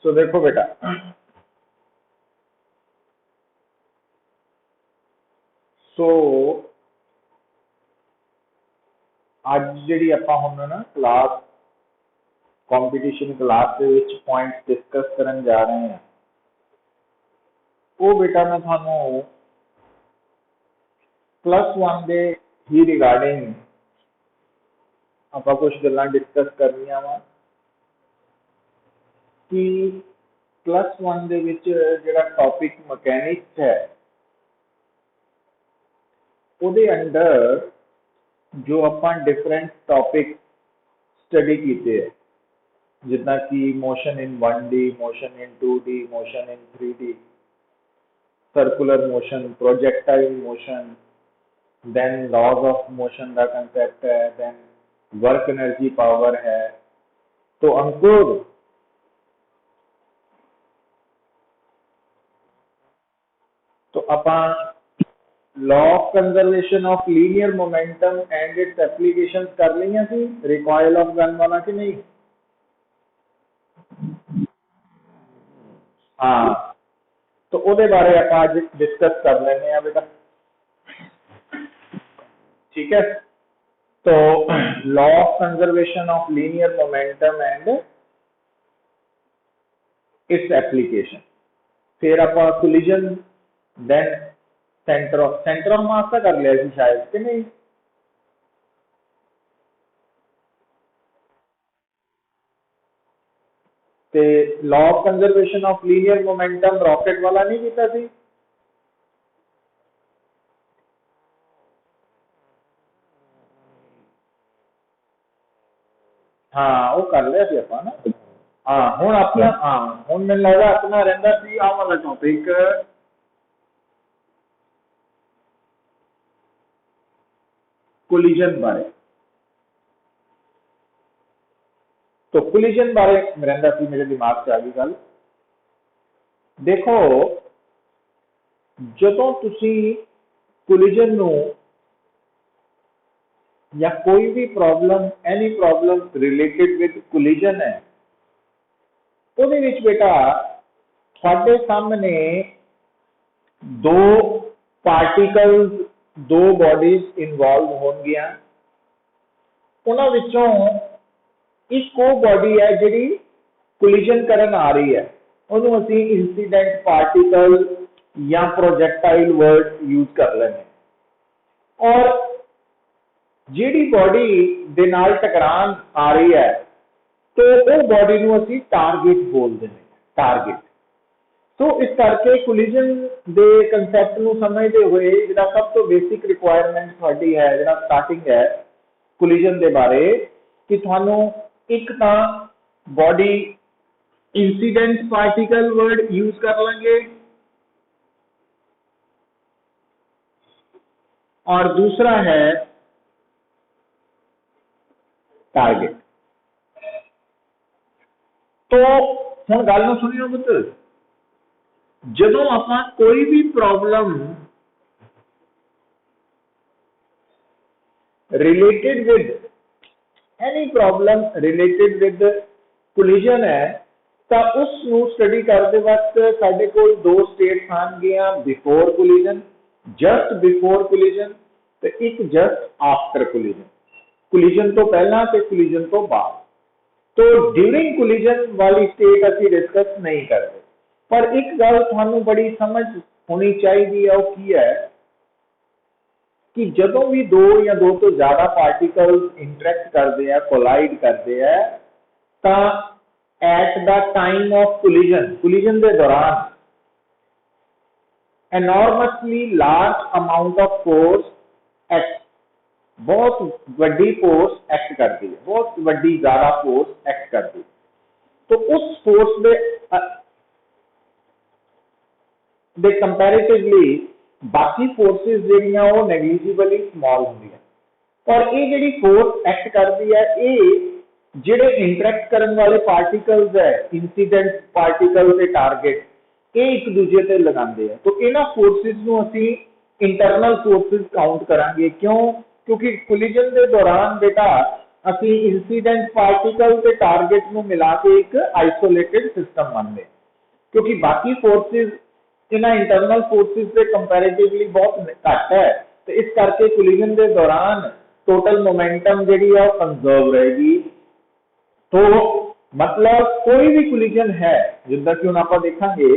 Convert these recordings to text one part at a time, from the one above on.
सो देखो बेटा, सो अज जी आपां हुण ना क्लास कंपीटीशन क्लास के विच पॉइंट्स डिस्कस करन जा रहे हैं। वो बेटा मैं थानू +1 दे ही रिगार्डिंग आपां कुछ गल्लां डिस्कस करनियां वा कि +1 दे विच जिहड़ा टॉपिक मकैनिक्स है ਉਹਦੇ अंडर जो ਆਪਾਂ डिफरेंट टॉपिक स्टडी कीते है, जिदा कि motion in 1D, motion in 2D, motion in 3D, circular motion, projectile motion, then laws of motion का कंसेप्ट है, देन वर्क एनर्जी पावर है। तो अंकुर तो अपा law of conservation of linear momentum and its applications कर लिया सी, recoil of gun वाला कि नहीं? हाँ, तो ਉਹਦੇ बारे आप आज डिस्कस कर लेने हैं बेटा। ठीक है, तो law of conservation of linear momentum and its application, फिर आप collision, then centre of mass का कर लिया सी शायद कि नहीं? ते law of conservation of linear momentum rocket वाला नहीं कीता सी? हाँ वो कर लिया सी आपां ना। हाँ हुण अपना, हाँ हुण मैनूं लगदा अपना रहिंदा सी आह वाला टॉपिक, कोलिजन बारे। तो कोलिजन बारे रहिंदा सी मेरे दिमाग च आ गई गल। देखो जदों तुसी कोलिजन नूं या कोई भी problem, any problem related with collision है, ਉਹਦੇ ਵਿੱਚ बेटा ਤੁਹਾਡੇ सामने दो पार्टिकल्स, दो बॉडीज इन्वॉल्व होणगीਆਂ। ਉਹਨਾਂ ਵਿੱਚੋਂ एक वो बॉडी है जिहड़ी कोलिजन करन आ रही है, ਉਹਨੂੰ ਅਸੀਂ इंसीडेंट पार्टिकल या प्रोजेक्टाइल वर्ड यूज कर लेने। और जिहड़ी बॉडी दे नाल टकरान आ रही है तो वो बॉडी नूं असीं टारगेट बोलते हैं, टारगेट। तो इस करके कोलिजन दे कंसैप्ट नूं समझदे होए जिहड़ा सब तो बेसिक रिक्वायरमेंट तुहाडी है, जिहड़ा स्टार्टिंग है कोलिजन दे बारे, कि तुहानूं एक तां body incident particle word use कर लेंगे, और दूसरा है टारगेट। तो हुण गल नूं सुनियो पुत्तर, जदों आपां कोई भी problem related with, any problem related with collision है, तो उस नूं स्टडी करते वक्त साडे कोल दो स्टेट्स आउणगीਆਂ, before collision, just before collision, ते एक जस्ट आफ्टर कोलिजन। कोलिजन तो पहला ते कोलिजन तो बाद। तो ड्यूरिंग कोलिजन वाली स्टेट असीं डिस्कस नहीं करते, पर एक गल तुहानूं बड़ी समझ होनी चाहिए है, वो की है कि जदों भी दो या दो तो ज्यादा पार्टिकल्स इंटरैक्ट करते हैं, कोलाइड करते हैं, तो at the time of collision, collision के दौरान enormously large amount of force act, बहुत वड्डी फोर्स एक्ट करती है, बहुत वड्डी ज्यादा फोर्स एक्ट करती है। तो उस फोर्स दे कंपैरेटिवली बाकी फोर्सेस ਜਿਹੜੀਆਂ ਉਹ नेगलिजिबली स्मॉल ਹੁੰਦੀਆਂ, पर ये ਜਿਹੜੀ फोर्स एक्ट करती है, ये ਜਿਹੜੇ इंटरैक्ट करने वाले पार्टिकल्स है, इंसीडेंट पार्टिकल ते टारगेट, ये एक दूजे ते लगाते हैं। तो इन्हां फोर्सेस ਨੂੰ ਅਸੀਂ इंटरनल फोर्सेस काउंट करांगे। क्यों? क्योंकि कोलिजन के दौरान बेटा ਅਸੀਂ इंसीडेंट पार्टिकल ते टारगेट ਨੂੰ ਮਿਲਾ ਕੇ ਇੱਕ आइसोलेटेड सिस्टम ਮੰਨਦੇ ਹਾਂ, क्योंकि बाकी फोर्सेस इन्हां इंटरनल फोर्सेस से कंपैरेटिवली बहुत घट है, तो इस करके कोलिजन के दौरान टोटल मोमेंटम जी कंजर्व रहेगी। तो मतलब कोई भी कोलिजन है, जिदा कि हम आप देखेंगे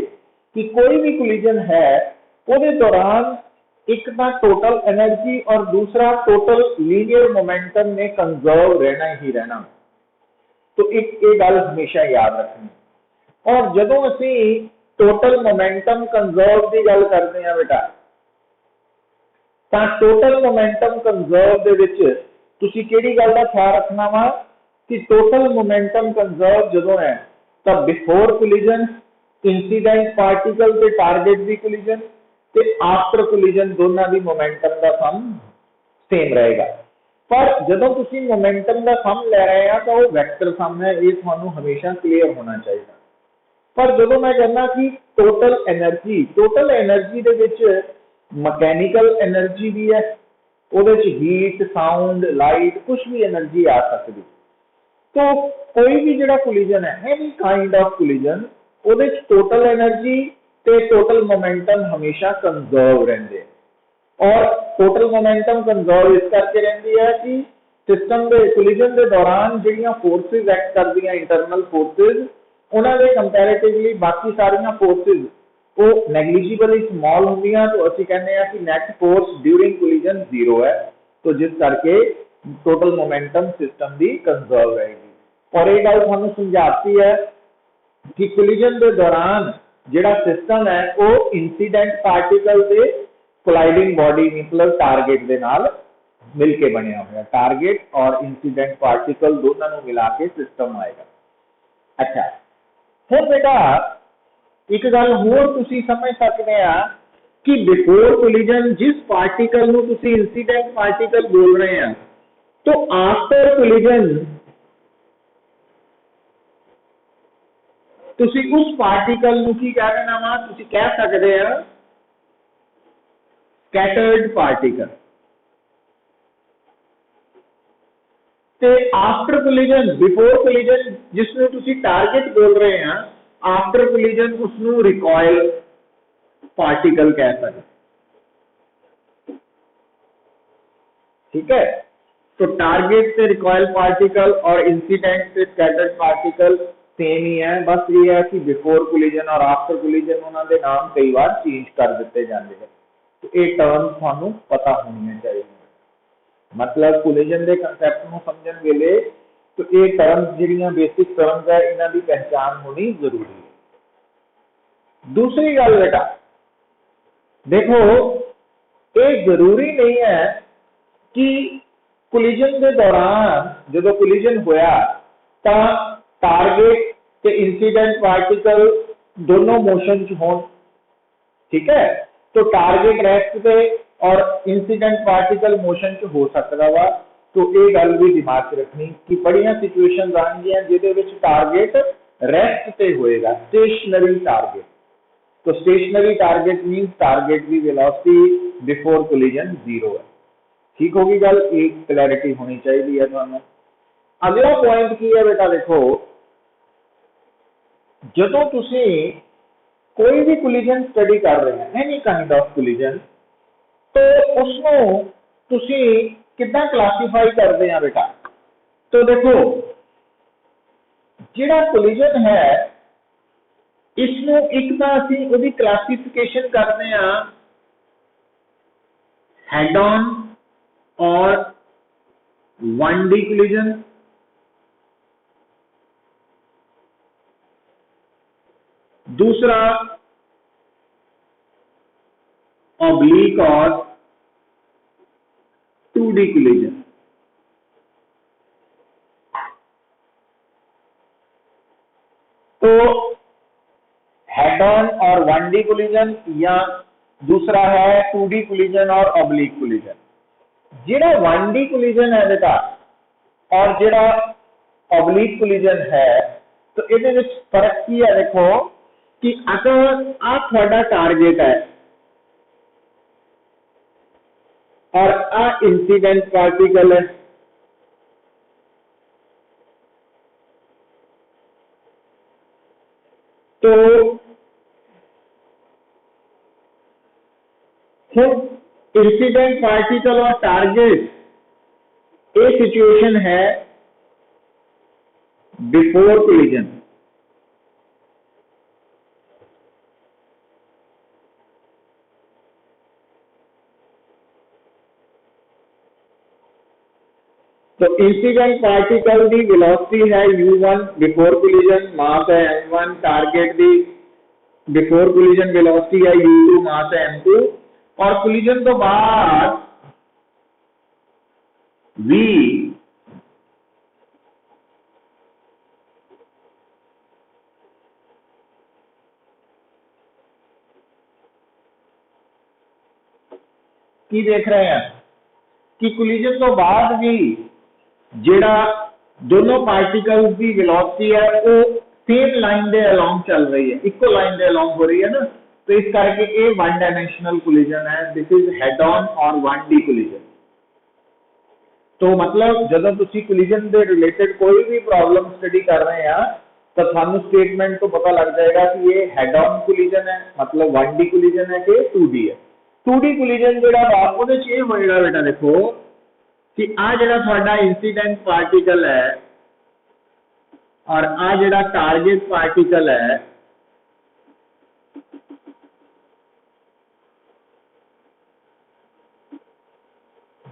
कि कोई भी कोलिजन है उसके दौरान एक तो टोटल एनर्जी और दूसरा टोटल लीनियर मोमेंटम ने कंजर्व रहना ही रहना। तो एक ये गल हमेशा याद रखनी। और जदों असी टोटल मोमेंटम कंजर्व की गल करते हैं बेटा, तो टोटल मोमेंटम कंजर्व दे विच तुसी किहड़ी गल दा ख्याल रखना वा कि टोटल मोमेंटम कंजर्व जदों है तो बिफोर कोलिजन इंसीडेंट पार्टिकल ते टारगेट दी कोलिजन ते आफ्टर कोलिजन दोनों की मोमेंटम का सम सेम रहेगा। पर जदों तुसी मोमेंटम का सम ले रहे हैं तो वह वैक्टर सम है, ये तुहानू हमेशा क्लीयर होना चाहिए। पर जदों मैं कहना कि टोटल एनर्जी दे विच मकैनिकल एनर्जी भी है, उहदे विच हीट साउंड लाइट कुछ भी एनर्जी आ सकती। तो कोई भी जिहड़ा कोलिजन है एनी काइंड ऑफ कोलिजन उहदे विच टोटल एनर्जी ते टोटल मोमेंटम हमेशा कंजर्व रहंदे। और टोटल मोमेंटम कंजर्व इस करके रहंदी है कि सिस्टम के कोलिजन के दौरान जिहड़ियां फोर्सेस एक्ट करदियां इंटरनल फोर्सेस उन्हां दे कंपैरेटिवली बाकी सारियां फोर्सेस वो नेगलिजिबली स्मॉल होंदियां। तो असीं कहने हैं कि नेट फोर्स ड्यूरिंग कोलिजन 0 है, तो जिस करके टोटल मोमेंटम सिस्टम की कंजर्व रहेगी। और ये गल तुहानू समझाती है कि कोलिजन के दौरान जिहड़ा सिस्टम है वो इंसीडेंट पार्टिकल से कोलाइडिंग बॉडी मतलब टारगेट के नाल मिलके बनिया हुआ। टारगेट और इंसीडेंट पार्टिकल दोनों को मिला के सिस्टम आएगा। अच्छा, फिर बेटा एक गल होर तुसी समझ सकते हैं कि बिफोर कोलिजन जिस पार्टिकल नूं तुसी इंसीडेंट पार्टिकल बोल रहे हैं, तो आफ्टर कोलिजन तुसी उस पार्टिकल नूं की कह देना वा, तुसी कह सकते हैं स्कैटर्ड पार्टिकल। ते आफ्टर कोलिजन बिफोर कोलिजन जिसनूं तुसी टारगेट बोल रहे हैं, आफ्टर कोलिजन उसनूं रिकॉइल पार्टिकल कह सकते। ठीक है, तो टारगेट से रिकॉइल पार्टिकल और इंसिडेंट से स्कैटर्ड पार्टिकल सेम ही है, बस ये है कि बिफोर कोलिजन और आफ्टर कोलिजन उन्होंने नाम कई बार चेंज कर दिए जाते हैं। तो ये टर्म थानू पता होनी चाहिए। मतलब कोलिजन के कंसैप्ट को समझने वेले तो ये टर्म्स जिहड़ियां बेसिक टर्म्स है इन्हां दी पहचान होनी जरूरी है। दूसरी गल बेटा देखो, ये जरूरी नहीं है कि कोलिजन के दौरान जो कोलिजन होया तो टारगेट ते इंसीडेंट पार्टिकल दोनों मोशन च होण। ठीक है, तो टारगेट रेस्ट पे और इंसीडेंट पार्टिकल मोशन च हो सकता वा। तो ये गल भी दिमाग च रखनी कि बड़ियां सिचुएशंस आउणगियां जिहदे विच टारगेट रेस्ट पे होएगा, स्टेशनरी टारगेट। तो स्टेशनरी टारगेट मीन्स टारगेट की वेलोसिटी बिफोर कोलिजन 0 है। ठीक होगी गल, एक क्लैरिटी होनी चाहिए है तुहानू। अगला पॉइंट की है बेटा, देखो जदों तुसी कोई भी कोलिजन स्टडी कर रहे हैं एनी काइंड ऑफ कोलिजन, तो उसनों तुसी कितना क्लासीफाई करते हैं बेटा। तो देखो जिहड़ा कोलिजन है इसनों एक तो असीं उहदी क्लासीफिकेशन करते हैं हेड ऑन और 1D कोलिजन, दूसरा ऑब्लिक और 2D कोलिजन। तो हेड ऑन और 1D कोलिजन या दूसरा है 2D कोलिजन और ऑब्लिक कोलिजन। जिहड़ा 1D कोलिजन है बेटा और जिहड़ा ऑब्लिक कोलिजन है, तो इहदे विच फर्क की है देखो कि अगर आ थोड़ा टारगेट है और आ इंसीडेंट पार्टिकल है, तो हम इंसिडेंट पार्टिकल और टारगेट, ये सिचुएशन है बिफोर कोलिजन। तो इंसिडेंट पार्टिकल की वेलोसिटी है u1 बिफोर कोलिजन, मास है m1, टारगेट की बिफोर कोलिजन वेलोसिटी है u2, मास है m2, और कोलिजन तो बाद v की देख रहे हैं कि कोलिजन तो बाद भी जेड़ा दोनों पार्टिकल्स की वेलोसिटी है वो सेम लाइन दे अलोंग चल रही है, इक्वल लाइन दे अलोंग हो रही है ना, तो इस करके ये वन डायमेंशनल कोलिजन है। दिस इज हेड ऑन और 1D कोलिजन। तो मतलब जब तुसी कोलिजन दे रिलेटेड कोई भी प्रॉब्लम स्टडी कर रहे हैं तो थानू स्टेटमेंट तो पता लग जाएगा कि ये हेड ऑन कोलिजन है, मतलब 1D कोलिजन है कि 2D है। 2D कोलिजन जेड़ा आपको ये होएगा बेटा, देखो कि आ जड़ा थोड़ा इंसिडेंट पार्टिकल है और आ जड़ा टारगेट पार्टिकल है,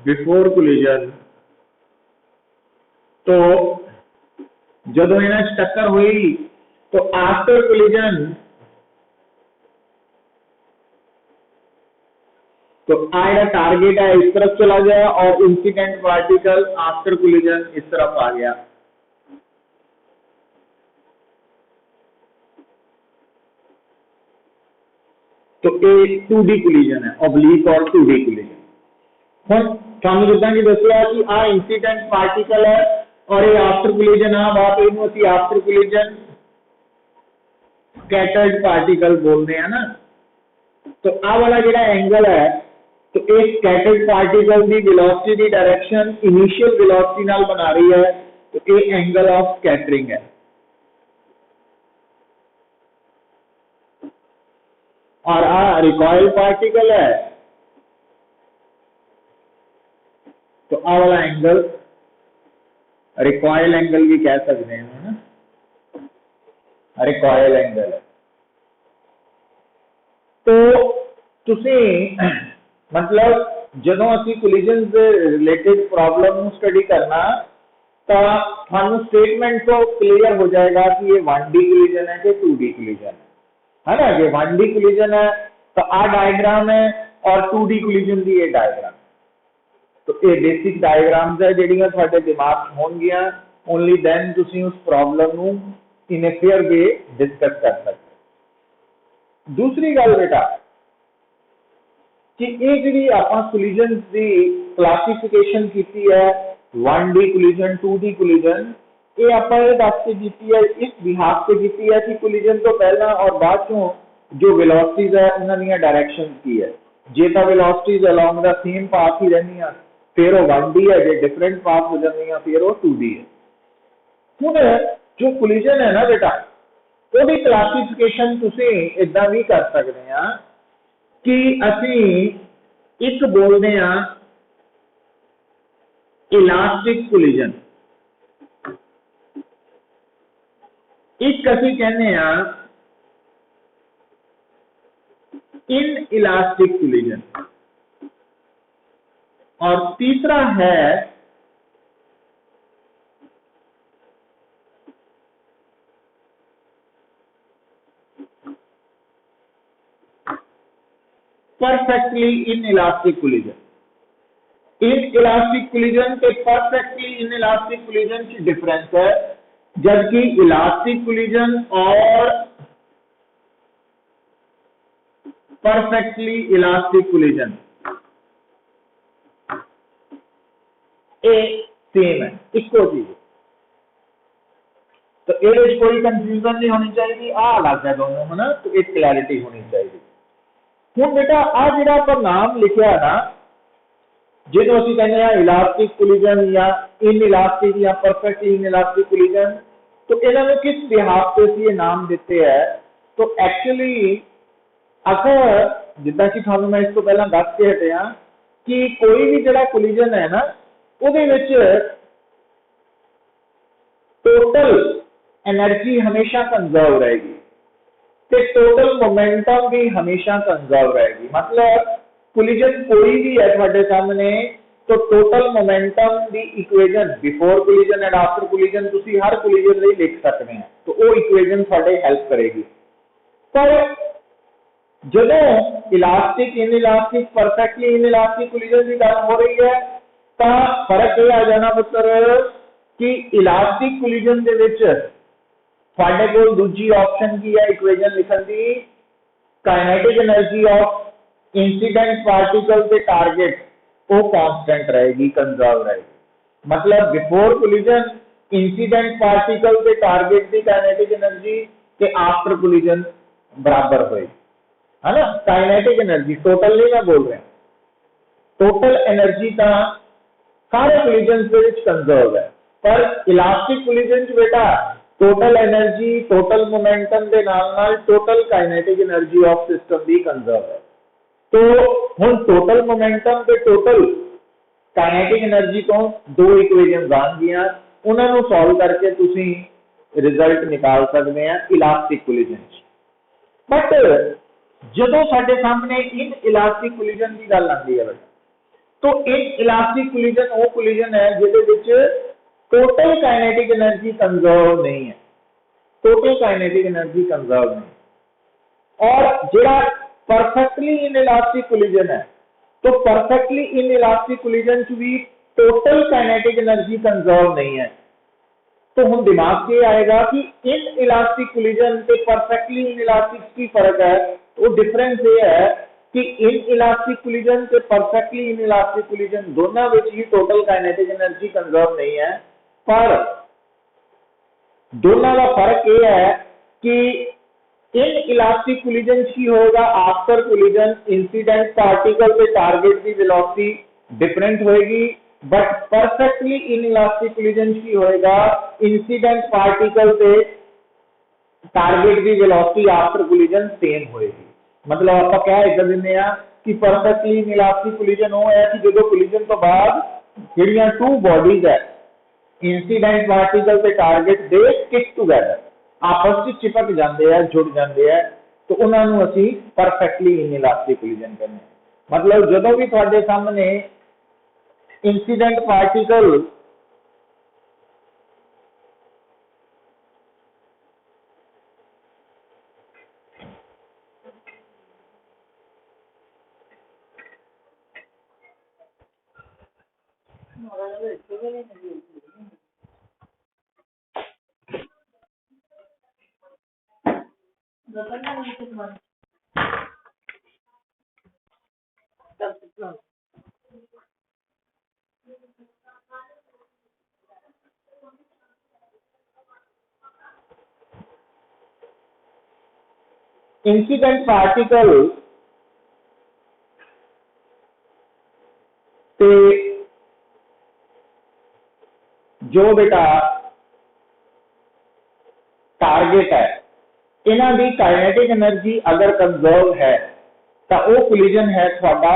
बिफोर कोलिजन, तो जदों इन्हां च टक्कर हुई तो आफ्टर कोलिजन तो आया टारगेट है इस तरफ चला गया और इंसिडेंट पार्टिकल आफ्टर कोलिजन इस तरफ आ गया। तो ये 2D कोलिजन है, ऑब्लिक और 2D कोलिजन। हम थानू जिद्दां कि दस्सिया कि आ इंसिडेंट पार्टिकल है और ये आफ्टर कोलिजन आ बात इनू असीं आफ्टर कोलिजन स्कैटर्ड पार्टिकल बोलते हैं ना। तो आ वाला जिहड़ा एंगल है, तो एक स्कैटर्ड पार्टिकल की वेलोसिटी की डायरेक्शन इनिशियल वेलोसिटी नाल बना रही है, तो ये एंगल ऑफ स्कैटरिंग है। और आ रिकॉइल पार्टिकल है, तो आ वाला एंगल रिकॉइल एंगल भी कह सकते हैं ना, रिकॉइल एंगल है। तो तुसी मतलब जदों असी कोलिजन से रिलेटेड प्रॉब्लम स्टडी करना तो थानू स्टेटमेंट तो क्लियर हो जाएगा कि ये 1D कोलिजन है कि 2D कोलिजन है ना। ये 1D कोलिजन है तो आ डायग्राम है और 2D कोलिजन की ये डायग्राम। तो ये बेसिक डायग्राम्स है जिहड़ियां तुहाडे दिमाग होणगियां, ओनली देन तुसी उस प्रॉब्लम नू इन ए फेयर वे डिस्कस कर सकते। दूसरी गल बेटा कि ये जी आप कोलिजन की क्लासिफिकेशन की है 1D कोलिजन 2D कोलिजन, ये आप दस के की है इस बिहाफ से की है कि कोलिजन तो पहला और बाद चों जो वेलोसिटीज है उन्होंने डायरेक्शन की है। जे तो velocities along the same path ही रहनी फिर वो 1D है, जे डिफरेंट पाथ हो जाए फिर वो 2D है। हुण जो कोलिजन है ना बेटा, वो क्लासिफिकेशन तुसी इदां भी कर सकते हैं कि असी एक बोलते हैं इलास्टिक कोलिजन, एक असी कहने हैं इन इलास्टिक कोलिजन, और तीसरा है perfectly in elastic collision. In elastic collision के परफेक्टली इन इलास्टिक कोलिजन की डिफरेंस है, जबकि इलास्टिक कोलिजन और परफेक्टली इलास्टिक कोलिजन ए सेम है, इको चीज। तो ये कोई कंफ्यूजन नहीं होनी चाहिए, आ अलग है दोनों है ना, तो एक क्लैरिटी होनी चाहिए। हुण बेटा आ जिहड़ा आपां नाम लिखिया ना, जिन्हों असीं कहते हैं इलास्टिक कोलिजन या इन इलास्टिक या परफेक्टली इन इलास्टिक कोलिजन, तो इन्होंने किस बिहाफ पे ये नाम दिते हैं तो एक्चुअली अगर जिद्दां कि थानू मैं इस तो पहला दस के हटिया कि कोई भी जिहड़ा कोलिजन है ना उहदे विच टोटल एनर्जी हमेशा कंजर्व रहेगी ते टोटल मोमेंटम भी हमेशा कंजर्व रहेगी। मतलब कोलिजन कोई भी है तुहाडे सामने तो total momentum the equation before collision and after collision तुसी हर कोलिजन लई लिख सकते हैं, तो वो इक्वेशन तुहाडे हेल्प करेगी। पर जदों elastic inelastic perfectly inelastic collision की गल हो रही है तो फर्क यह आ जाना पुत्र कि इलास्टिक कोलिजन दे विच तुहाडे कोल दूजी ऑप्शन की है इक्वेशन लिखण दी, kinetic energy of incident particle ते टारगेट वो कांस्टेंट रहेगी, कंजर्व रहेगी। मतलब बिफोर कोलिजन इंसीडेंट पार्टिकल ते टारगेट की काइनेटिक एनर्जी के आफ्टर कोलिजन बराबर होएगी, है ना। काइनेटिक एनर्जी टोटल नहीं मैं बोल रहा, टोटल एनर्जी का सारे कोलिजन के विच कंजर्व है, पर इलास्टिक कोलिजन च बेटा टोटल एनर्जी टोटल मोमेंटम के नाल total kinetic energy of system भी कंजर्व है। तो हुण टोटल मोमेंटम ते टोटल काइनेटिक एनर्जी तो दो इक्वेशन बन गई, उन्होंने सॉल्व करके तुसी रिजल्ट निकाल सकते हैं इलास्टिक कोलिजन। बट जदों साडे सामने इन इलास्टिक कोलिजन की गल आती है तो इन इलास्टिक कोलिजन वो कोलिजन है जिहदे विच टोटल काइनेटिक एनर्जी कंजर्व नहीं है, टोटल काइनेटिक एनर्जी कंजर्व नहीं। और जिहड़ा परफेक्टली इनइलास्टिक कोलिजन है तो परफेक्टली इनइलास्टिक कोलिजन च भी टोटल काइनेटिक एनर्जी कंजर्व नहीं है। तो हम दिमाग से आएगा कि इनइलास्टिक कोलिजन ते परफेक्टली इनइलास्टिक की फर्क है। तो डिफरेंस ये है कि इनइलास्टिक कोलिजन ते परफेक्टली इनइलास्टिक कोलिजन दोनों विच ही टोटल काइनेटिक एनर्जी कंजर्व नहीं है, पर दोनों का फर्क यह है कि इनइलास्टिक कोलिजन की होगा आफ्टर कोलिजन इंसिडेंट पार्टिकल के टारगेट की वेलोसिटी डिफरेंट होएगी, बट परफेक्टली इनइलास्टिक कोलिजन की होएगा इंसिडेंट पार्टिकल के टारगेट की वेलोसिटी आफ्टर कोलिजन सेम होएगी। मतलब आप कह इधर दिने आ कि परफेक्टली इनइलास्टिक कोलिजन वो है कि जो कोलिजन तो बाद जिहड़ियां टू बॉडीज है इंसिडेंट पार्टिकल के टारगेट दे स्टिक टूगैदर आपस में चिपक जाते हैं, जुड़ जाते हैं, तो उन्होंने असी परफेक्टली इनइलास्टिक कोलिजन कहते हैं। मतलब जदों भी तुहाडे सामने इंसिडेंट पार्टिकल इंसिडेंट पार्टिकल ते जो बेटा टारगेट है इन्हां दी काइनेटिक एनर्जी अगर कंजर्व है तो वो कोलिजन है थोड़ा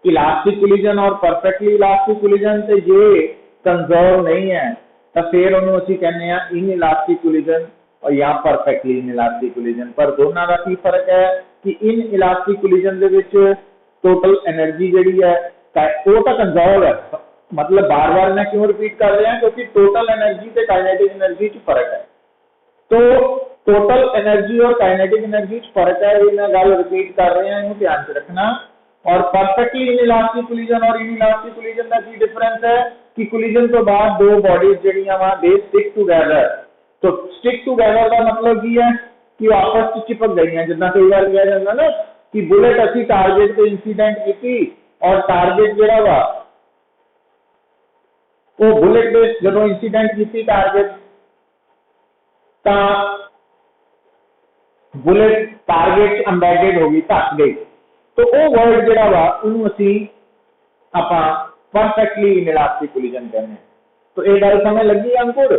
इलास्टिक कोलिजन और परफेक्टली इलास्टिक कोलिजन ते जे कंजर्व नहीं है तो फिर उन्होंने असीं कहने आ इनइलास्टिक कोलिजन और या परफेक्टली इनइलास्टिक कोलिजन। पर दोनों का की फर्क है कि इनइलास्टिक कोलिजन दे विच टोटल एनर्जी जिहड़ी है वो तो कंजर्व है। मतलब बार बार मैं क्यों रिपीट कर रहा क्योंकि टोटल एनर्जी ते काइनेटिक एनर्जी च फर्क है। तो टोटल एनर्जी और काइनेटिक एनर्जी च फर्क है, ये मैं गल रिपीट कर रहे हैं, इन्हें ध्यान से रखना। और परफेक्टली इनइलास्टिक कोलिजन और इनइलास्टिक कोलिजन का की डिफरेंस है कि कोलिजन तो बाद दो बॉडीज जिहड़ियां वा दे स्टिक टूगैदर। तो स्टिक टूगैदर का मतलब की है कि आपस में चिपक गई हैं। जितना कई बार कहा जाता ना कि बुलेट असी टारगेट पे इंसीडेंट की और टारगेट जिहड़ा वा वो बुलेट पे जो इंसीडेंट की टारगेट तो बुलेट टारगेट अंबेडेड होगी, धस गई। तो वो वर्ड जिहड़ा वा उहनूं असीं आपां परफेक्टली इनइलास्टिक कोलिजन कहने। तो ये गल समझ लगी अंकुर?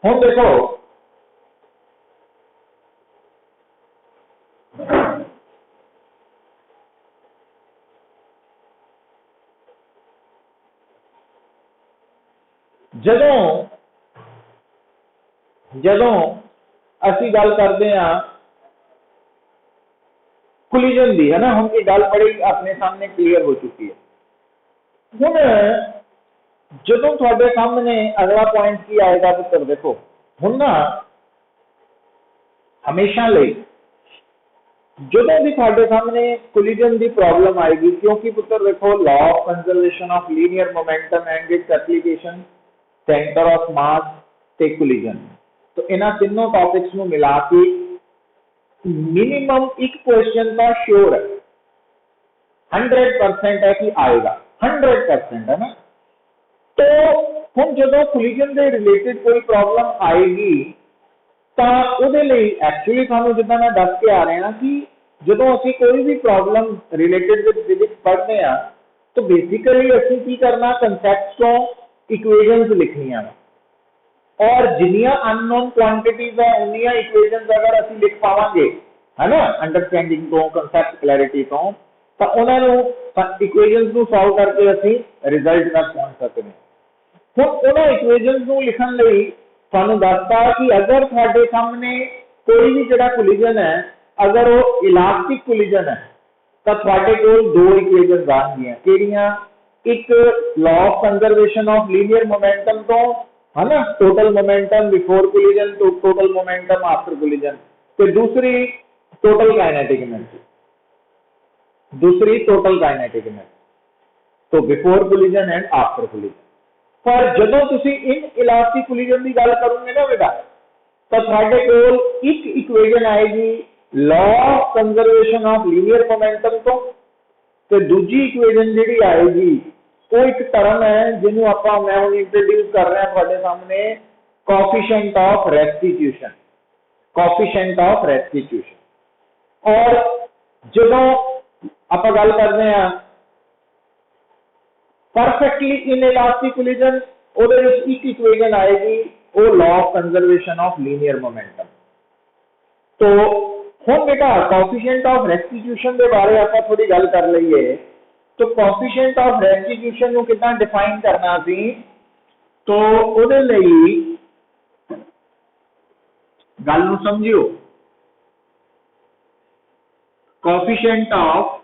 हुण देखो जदों जदों असी गल करते हैं कोलिजन की, है ना, हम ये गल बड़ी अपने सामने क्लीयर हो चुकी है। हुण जदों तुहाडे सामने अगला पॉइंट की आएगा पुत्र, देखो हुण ना हमेशा लई जदों भी तुहाडे सामने कोलिजन की प्रॉब्लम आएगी, क्योंकि पुत्र देखो law of conservation of linear momentum and its application, centre of मास ते कोलिजन, तो इन्हां तीनों टॉपिक्स नूं मिला के मिनिमम एक क्वेश्चन का श्योर है, 100% है कि आएगा, 100% है ना। तो हम जो कोलिजन के रिलेटेड कोई प्रॉब्लम आएगी तो उहदे लई एक्चुअली सानू जिद्दां मैं दस के आ रहा कि जो असी कोई भी प्रॉब्लम रिलेटेड विद फिजिक्स पढ़ते हैं तो बेसिकली असी की करना, कंसैप्ट्स तो इक्वेशंस लिखनियां, और जिन्नियां अननोन क्वांटिटीज है उन्नियां इक्वेशंस अगर असी लिख पावांगे, है ना, अंडरस्टैंडिंग तो कंसैप्ट क्लैरिटी तो उन्होंने इक्वेशंस नूं सॉल्व करके असी रिजल्ट तक पहुंच सकते हैं। हुण उन्हां इक्वेशंस नूं लिखण लई तुहानूं दसता कि अगर तुहाडे सामने कोई भी जिहड़ा कोलिजन है, अगर वो इलास्टिक कोलिजन है तो तुहाडे कोल दो इक्वेशंस आउणगीआं, किहड़ियां, एक law of conservation of linear momentum तो, है ना, टोटल मोमेंटम बिफोर कोलिजन तो टोटल मोमेंटम आफ्टर कोलिजन, तो दूसरी टोटल काइनेटिक एनर्जी, दूसरी टोटल काइनेटिक एनर्जी, तो before collision and after collision. पर जदों तुसी इन इलास्टिक कोलिजन की गल करोगे ना बेटा, तो तुहाडे कोल एक इक्वेशन आएगी law of conservation of linear momentum तो दूजी इक्वेशन जिहड़ी आएगी वो एक टर्म है जिन्होंने आपां मैं हुण इंट्रोड्यूस कर रहा तुहाडे सामने, coefficient of restitution, coefficient of restitution. और जदों आपां गल करते हैं परफेक्टली इनइलास्टिक कोलिजन, उहदे विच एक इक्वेशन आएगी वो law of conservation of linear momentum. तो हुण बेटा कोएफिशिएंट ऑफ रेस्टिट्यूशन के बारे आपां थोड़ी गल कर लईए, तो कोएफिशिएंट ऑफ रेस्टिट्यूशन नूं किदां डिफाइन करना सी, तो उहदे लई गल नूं समझियो, कोएफिशिएंट ऑफ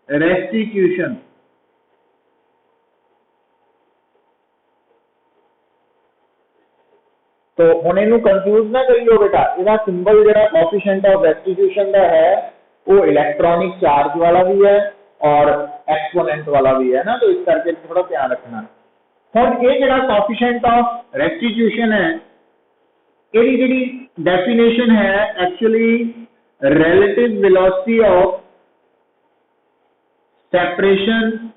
रेस्टिट्यूशन तो हुण इहनूं कंफ्यूज ना करियो बेटा, इहदा सिंबल जिहड़ा कोएफिशिएंट ऑफ रेस्टिट्यूशन का है वो इलेक्ट्रॉनिक चार्ज वाला भी है और एक्सपोनेंट वाला भी है ना, तो इस करके थोड़ा ध्यान रखना। हुण ये जिहड़ा कोएफिशिएंट ऑफ रेस्टिट्यूशन है, इहदी जिहड़ी डेफिनेशन है actually relative velocity of separation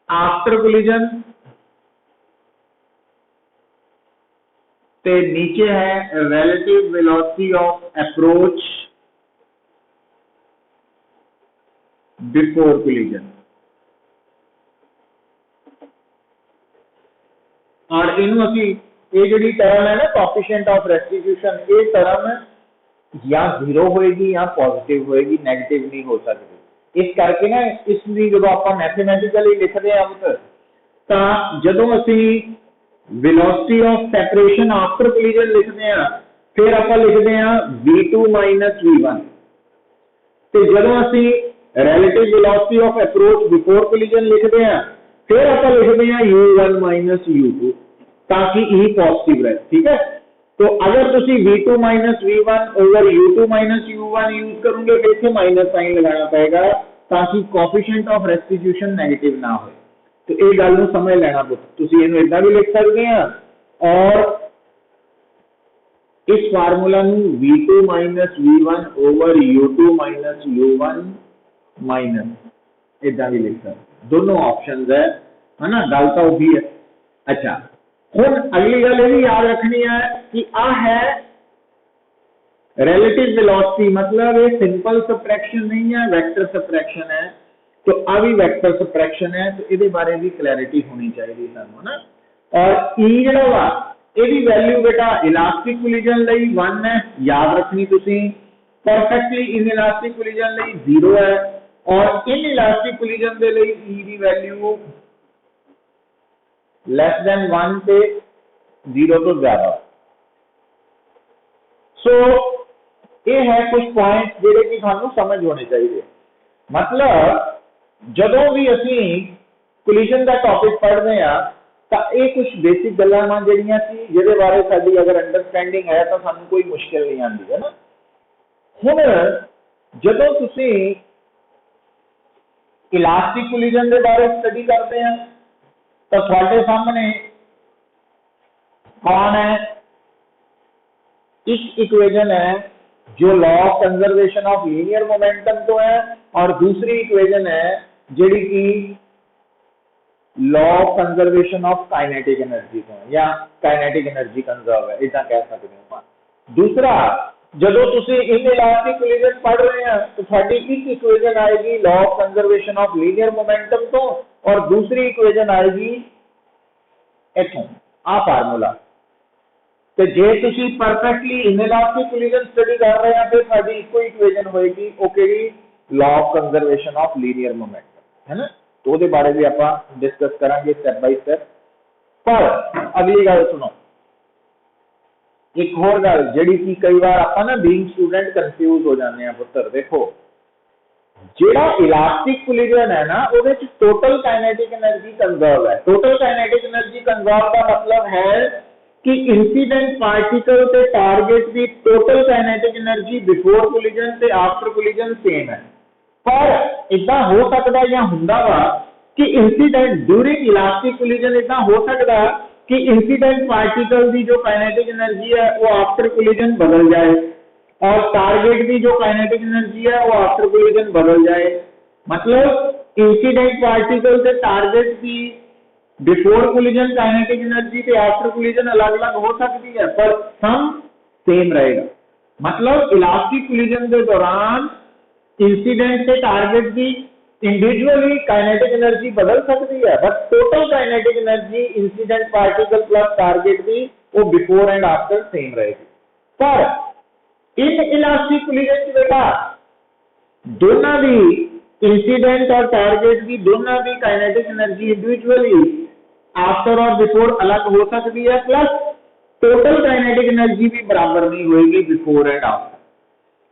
after collision, ते नीचे है relative velocity of approach before collision. और इनू असी ये जिहड़ी टर्म है ना कोएफिशिएंट ऑफ रेस्टिट्यूशन, ये टर्म या जीरो होएगी या पॉजिटिव होएगी, नेगेटिव नहीं हो सकती। इस करके ना इसलिए जो आप मैथमेटिकली लिखते हैं तो जदों असी velocity of separation after collision लिखते हैं फिर आप लिखते हैं v2 माइनस v1, तो जदों असी relative velocity of approach before collision लिखते हैं फिर आप लिखते हैं u1 माइनस u2, ताकि ई पॉजिटिव रहे, ठीक है। तो अगर तुसी v2 minus v1 over u2 minus u1 use करोगे फिर से माइनस साइन लगाना पड़ेगा ताकि कोएफिशिएंट ऑफ रेस्टिट्यूशन नेगेटिव ना हो। तो ये गल नूं समझ लेना पुत, तुसी इहनूं इदां भी लिख सकते हैं और इस फार्मूला नूं v2 minus v1 over u2 minus u1 minus इदां भी लिख सकते, दोनों ऑप्शंस है ना, गल तो वही है। अच्छा हुण अगली गल ये भी याद रखनी है कि आ है रिलेटिव वेलोसिटी, मतलब ये सिंपल सबट्रैक्शन नहीं है, वेक्टर सबट्रैक्शन है। तो आ भी वेक्टर सबट्रैक्शन है, तो ये बारे भी क्लैरिटी होनी चाहिए सानू ना। और ई ਜਿਹੜਾ ਵਾ ਇਹਦੀ वैल्यू बेटा इलास्टिक कोलिजन ਲਈ 1 है, याद रखनी तुसी। परफेक्टली इन इलास्टिक कोलिजन ਲਈ 0 है और इन इलास्टिक कोलिजन ਦੇ ਲਈ ई ਦੀ वैल्यू लेस देन 1 ਤੇ 0 ਤੋਂ ਜ਼ਿਆਦਾ। सो ये है कुछ पॉइंट ਜਿਹੜੇ ਕਿ ਤੁਹਾਨੂੰ ਸਮਝ ਹੋਣੇ ਚਾਹੀਦੇ। मतलब ਜਦੋਂ ਵੀ ਅਸੀਂ ਕੋਲੀਜਨ ਦਾ ਟੌਪਿਕ ਪੜ੍ਹਦੇ ਆ ਤਾਂ ਇਹ ਕੁਝ ਬੇਸਿਕ ਗੱਲਾਂ ਵਾ ਜਿਹੜੀਆਂ ਸੀ ਜਿਹਦੇ ਬਾਰੇ ਸਾਡੀ ਅਗਰ ਅੰਡਰਸਟੈਂਡਿੰਗ ਹੈ ਤਾਂ ਸਾਨੂੰ ਕੋਈ ਮੁਸ਼ਕਿਲ ਨਹੀਂ ਆਉਂਦੀ ਹੈ ਨਾ। ਹੁਣ ਜਦੋਂ ਤੁਸੀਂ ਇਲਾਸਟਿਕ ਕੋਲੀਜਨ ਦੇ ਬਾਰੇ ਸਟੱਡੀ ਕਰਦੇ ਆ ਤਾਂ ਤੁਹਾਡੇ ਸਾਹਮਣੇ कौन है, एक इक्वेशन है जो law of conservation of linear momentum तो है और दूसरी इक्वेशन है जेडी की law of conservation of kinetic energy तो है या काइनेटिक एनर्जी कंजर्व है, इतना कह सकते हो। दूसरा जदों तुसी इन इलास्टिक कोलिजन पढ़ रहे हैं तो थोड़ी एक इक्वेशन आएगी law of conservation of linear momentum तो और दूसरी इक्वेशन आएगी इथों आ फार्मूला। तो जे तुसी परफेक्टली इनइलास्टिक कोलिजन स्टडी कर रहे हैं फिर साडी इको इक्वेशन होएगी okay ji law of conservation of linear momentum है ना। तो ਉਹਦੇ ਬਾਰੇ भी ਆਪਾਂ डिस्कस करांगे स्टेप बाय स्टेप। पर अगली गल सुनो, एक और गल ਜਿਹੜੀ कि कई बार ਆਪਾਂ ना बीइंग स्टूडेंट कंफ्यूज हो जाते हैं पुੱਤਰ। देखो ਜਿਹੜਾ इलास्टिक कोलिजन है ना ਉਹਦੇ ਚ टोटल काइनेटिक एनर्जी कंजर्व है। टोटल काइनेटिक एनर्जी कंजर्व का मतलब है कि इंसीडेंट पार्टिकल ते टारगेट की total kinetic energy before collision ते आफ्टर कोलिजन सेम है। पर इदा हो सकता या हुंदा वा कि इंसीडेंट ड्यूरिंग इलास्टिक कोलिजन इदा हो सकता कि इंसीडेंट पार्टिकल की जो काइनेटिक एनर्जी है वो आफ्टर कोलिजन बदल जाए और टारगेट की जो काइनेटिक एनर्जी है वो आफ्टर कोलिजन बदल जाए। मतलब इंसीडेंट पार्टिकल से टारगेट की बिफोर कोलिजन काइनेटिक एनर्जी ते आफ्टर कोलिजन अलग अलग हो सकती है पर सम सेम रहेगा। मतलब इलास्टिक कोलिजन के दौरान इंसिडेंट से टारगेट की इंडिविजुअली काइनेटिक एनर्जी बदल सकती है but total kinetic energy incident particle plus target की वो बिफोर एंड आफ्टर सेम रहेगी। पर इन इलास्टिक कोलिजन की बेटा दोनों भी इंसिडेंट और टारगेट की दोनों भी काइनेटिक एनर्जी इंडिविजुअली आफ्टर और बिफोर अलग हो सकती है प्लस टोटल काइनेटिक एनर्जी भी बराबर नहीं होगी बिफोर एंड आफ्टर।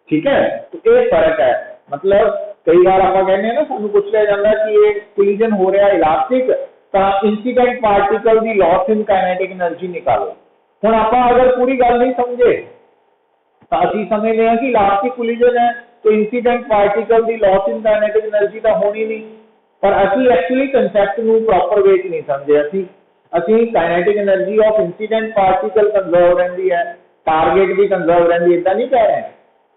ठीक है, तो ये फर्क है। मतलब कई बार आप कहने ना सानू पूछ लिया जाता है कि ये कोलिजन हो रहा है इलास्टिक तो इंसिडेंट पार्टिकल की लॉस इन काइनेटिक एनर्जी निकालो। हुण आप अगर पूरी गल नहीं समझे तो असीं समझते हैं कि इलास्टिक कोलिजन है तो इंसिडेंट पार्टिकल की लॉस इन काइनेटिक एनर्जी तो होनी नहीं। पर असी एक्चुअली कंसैप्ट नूं प्रॉपर वे च नहीं समझे। असी kinetic energy of incident particle conserve रहिंदी है टारगेट भी कंजर्व रहिंदी इदां नहीं कह रहे हैं।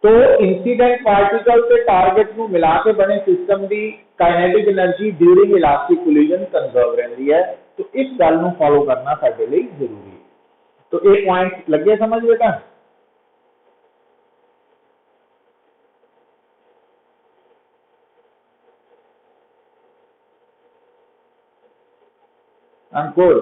तो इंसिडेंट पार्टिकल से टारगेट नूं मिला के बने सिस्टम की kinetic energy during elastic collision conserve रहिंदी है। तो इस गल नूं फॉलो करना साडे लई जरूरी है। तो ये पॉइंट लगे समझ बेटा। अंकुर